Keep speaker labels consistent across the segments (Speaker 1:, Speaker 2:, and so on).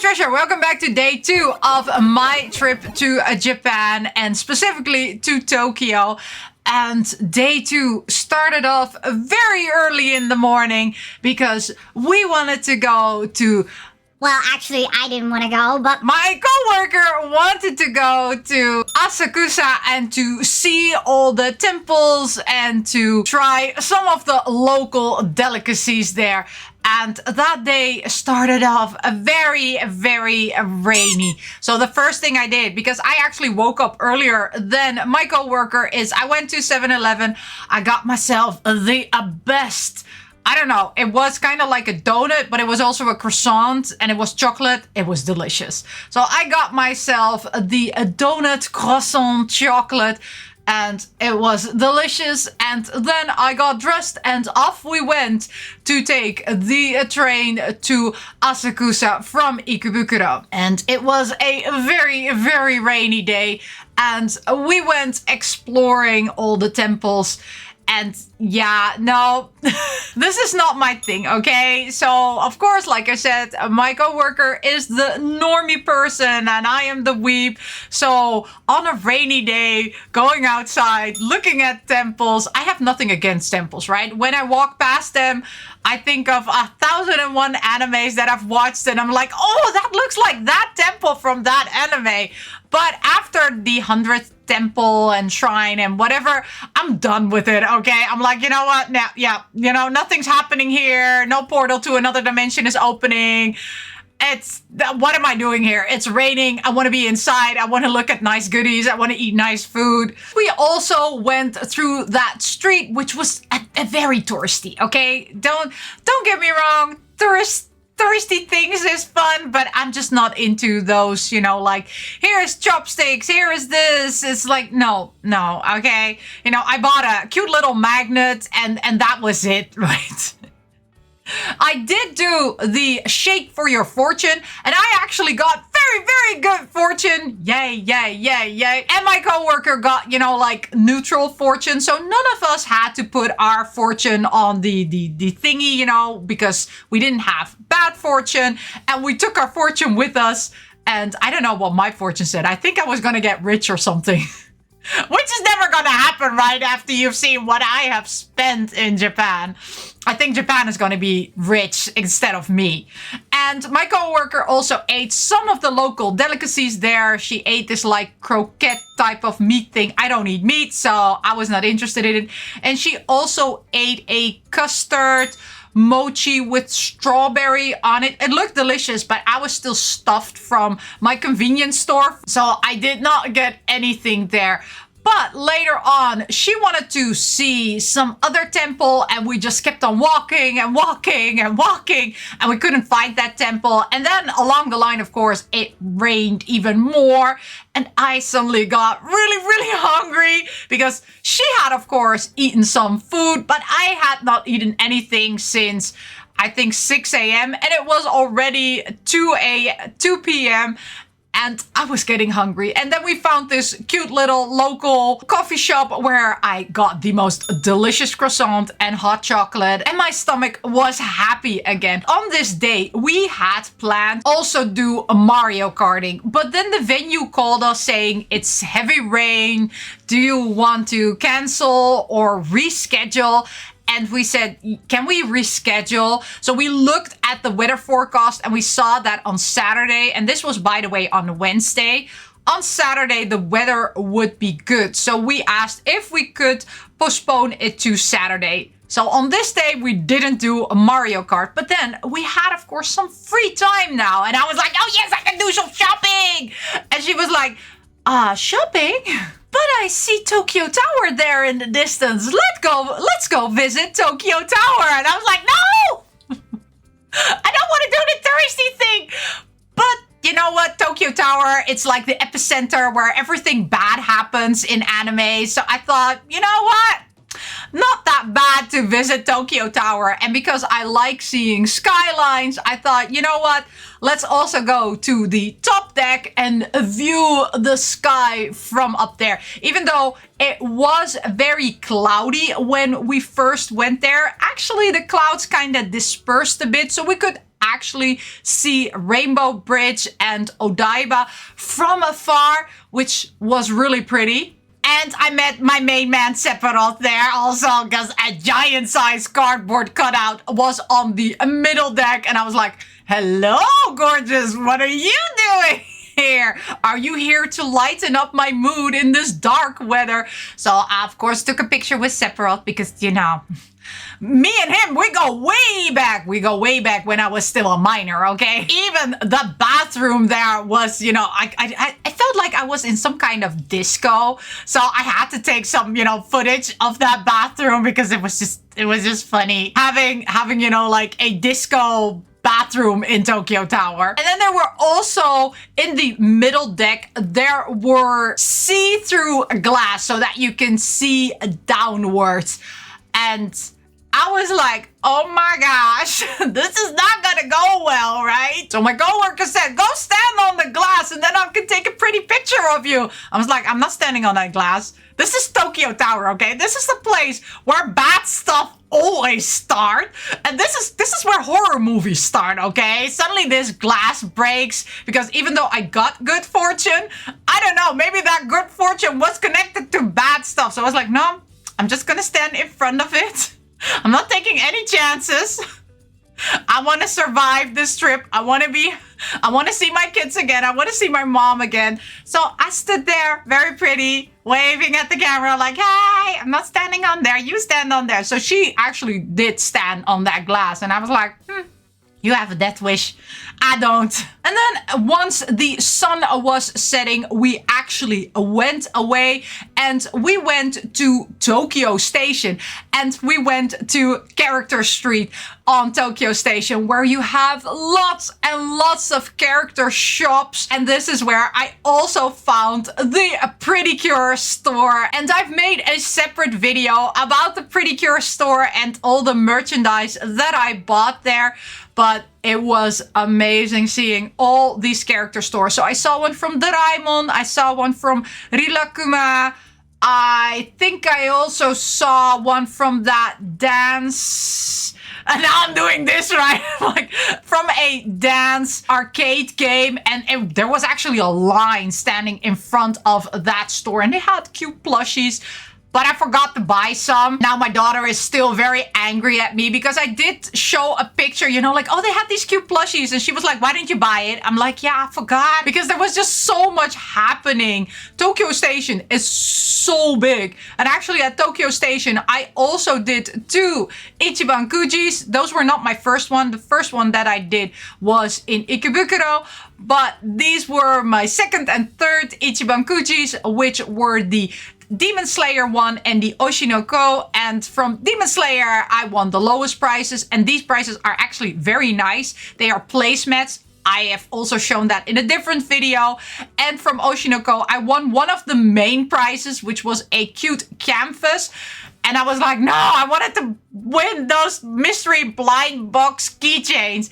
Speaker 1: Treasure, welcome back to day 2 of my trip to Japan and specifically to Tokyo. And day 2 started off very early in the morning because we wanted to go to...
Speaker 2: Well, actually, I didn't want to go, but...
Speaker 1: My coworker wanted to go to Asakusa and to see all the temples and to try some of the local delicacies there. And that day started off very, very rainy. So the first thing I did, because I actually woke up earlier than my coworker, is I went to 7-Eleven. I got myself the best... I don't know, it was kind of like a donut, but it was also a croissant and it was chocolate. It was delicious. So I got myself the donut croissant chocolate and it was delicious. And then I got dressed and off we went to take the train to Asakusa from Ikebukuro. And it was a very, very rainy day and we went exploring all the temples. And yeah, no, this is not my thing, okay? So, of course, like I said, my coworker is the normie person and I am the weeb. So, on a rainy day, going outside, looking at temples, I have nothing against temples, right? When I walk past them, I think of 1001 animes that I've watched and I'm like, oh, that looks like that temple from that anime. But after the 100th temple and shrine and whatever, I'm done with it, okay? I'm like, you know what? Now, yeah, you know, nothing's happening here. No portal to another dimension is opening. What am I doing here? It's raining. I want to be inside. I want to look at nice goodies. I want to eat nice food. We also went through that street, which was a very touristy, okay? Don't get me wrong. Touristy things is fun, but I'm just not into those, you know, like, here's chopsticks, here is this. It's like, no, okay? You know, I bought a cute little magnet and that was it, right? I did do the shake for your fortune, and I actually got very, very good fortune. Yay, yay, yay, yay. And my coworker got, you know, like neutral fortune. So none of us had to put our fortune on the thingy, you know, because we didn't have bad fortune. And we took our fortune with us. And I don't know what my fortune said. I think I was going to get rich or something. Which is never going to happen right after you've seen what I have spent in Japan. I think Japan is going to be rich instead of me. And my coworker also ate some of the local delicacies there. She ate this like croquette type of meat thing. I don't eat meat, so I was not interested in it. And she also ate a custard mochi with strawberry on it. It looked delicious, but I was still stuffed from my convenience store, so I did not get anything there. But later on, she wanted to see some other temple and we just kept on walking and walking and walking and we couldn't find that temple. And then along the line, of course, it rained even more and I suddenly got really, really hungry because she had, of course, eaten some food, but I had not eaten anything since I think 6 a.m. and it was already 2 p.m. And I was getting hungry. And then we found this cute little local coffee shop where I got the most delicious croissant and hot chocolate. And my stomach was happy again. On this day, we had planned also do a Mario Karting. But then the venue called us saying it's heavy rain. Do you want to cancel or reschedule? And we said, can we reschedule? So we looked at the weather forecast and we saw that on Saturday, and this was, by the way, on Wednesday, on Saturday, the weather would be good. So we asked if we could postpone it to Saturday. So on this day, we didn't do a Mario Kart, but then we had, of course, some free time now. And I was like, oh yes, I can do some shopping. And she was like, shopping? But I see Tokyo Tower there in the distance. Let's go visit Tokyo Tower. And I was like, no! I don't want to do the touristy thing. But you know what? Tokyo Tower, it's like the epicenter where everything bad happens in anime. So I thought, you know what? Not that bad to visit Tokyo Tower. And because I like seeing skylines, I thought, you know what? Let's also go to the top deck and view the sky from up there. Even though it was very cloudy when we first went there, actually the clouds kind of dispersed a bit, so we could actually see Rainbow Bridge and Odaiba from afar, which was really pretty. And I met my main man Sephiroth there also, because a giant-sized cardboard cutout was on the middle deck. And I was like, hello, gorgeous, what are you doing here? Are you here to lighten up my mood in this dark weather? So I, of course, took a picture with Sephiroth because, you know, me and him, we go way back. We go way back when I was still a minor, okay? Even the bathroom there was, you know, I felt like I was in some kind of disco. So I had to take some, you know, footage of that bathroom because it was just funny having, you know, like a disco bathroom in Tokyo Tower. And then there were also in the middle deck, there were see-through glass so that you can see downwards. And I was like, oh my gosh, this is not gonna go well, right? So my coworker said, go stand on the glass and then I can take a pretty picture of you. I was like, I'm not standing on that glass. This is Tokyo Tower, okay? This is the place where bad stuff always start. And this is where horror movies start, okay? Suddenly this glass breaks because even though I got good fortune, I don't know, maybe that good fortune was connected to bad stuff. So I was like, no, I'm just gonna stand in front of it. I'm not taking any chances. I want to survive this trip. I want to see my kids again. I want to see my mom again. So I stood there, very pretty, waving at the camera like, hey, I'm not standing on there. You stand on there. So she actually did stand on that glass. And I was like, you have a death wish. I don't. And then once the sun was setting, we actually went away and we went to Tokyo Station and we went to Character Street on Tokyo Station where you have lots and lots of character shops. And this is where I also found the Pretty Cure store. And I've made a separate video about the Pretty Cure store and all the merchandise that I bought there. But it was amazing seeing all these character stores. So I saw one from Doraemon. I saw one from Rilakkuma. I think I also saw one from that dance. And now I'm doing this, right? Like from a dance arcade game. And there was actually a line standing in front of that store. And they had cute plushies. But I forgot to buy some. Now my daughter is still very angry at me because I did show a picture, you know, like, oh, they had these cute plushies. And she was like, why didn't you buy it? I'm like, yeah, I forgot. Because there was just so much happening. Tokyo Station is so big. And actually at Tokyo Station, I also did 2 Ichiban Kujis. Those were not my first one. The first one that I did was in Ikebukuro. But these were my second and third Ichiban Kujis, which were the Demon Slayer one and the Oshinoko. And from Demon Slayer, I won the lowest prices. And these prices are actually very nice. They are placemats. I have also shown that in a different video. And from Oshinoko, I won one of the main prizes, which was a cute canvas. And I was like, no, I wanted to win those mystery blind box keychains.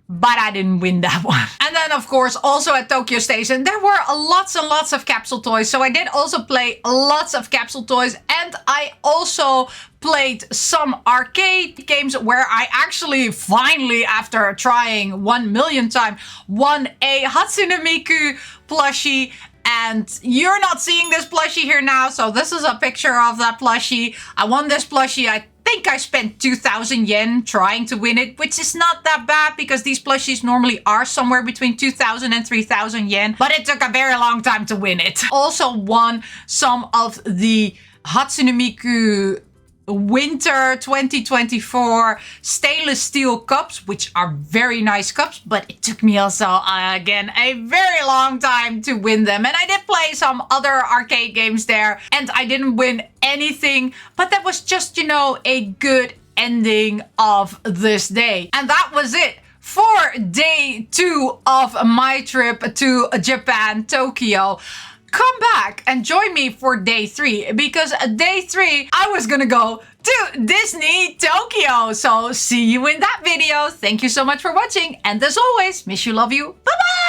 Speaker 1: But I didn't win that one. And then, of course, also at Tokyo Station, there were lots and lots of capsule toys. So I did also play lots of capsule toys. And I also played some arcade games where I actually finally, after trying 1 million times, won a Hatsune Miku plushie. And you're not seeing this plushie here now. So this is a picture of that plushie. I won this plushie. I think I spent 2,000 yen trying to win it, which is not that bad because these plushies normally are somewhere between 2,000 and 3,000 yen. But it took a very long time to win it. Also won some of the Hatsune Miku Winter 2024 stainless steel cups, which are very nice cups, but it took me also, again, a very long time to win them. And I did play some other arcade games there, and I didn't win anything, but that was just, you know, a good ending of this day. And that was it for day 2 of my trip to Japan, Tokyo. Come back and join me for day 3 because day 3 I was gonna go to Disney Tokyo. So see you in that video. Thank you so much for watching, and as always, miss you, love you. Bye bye.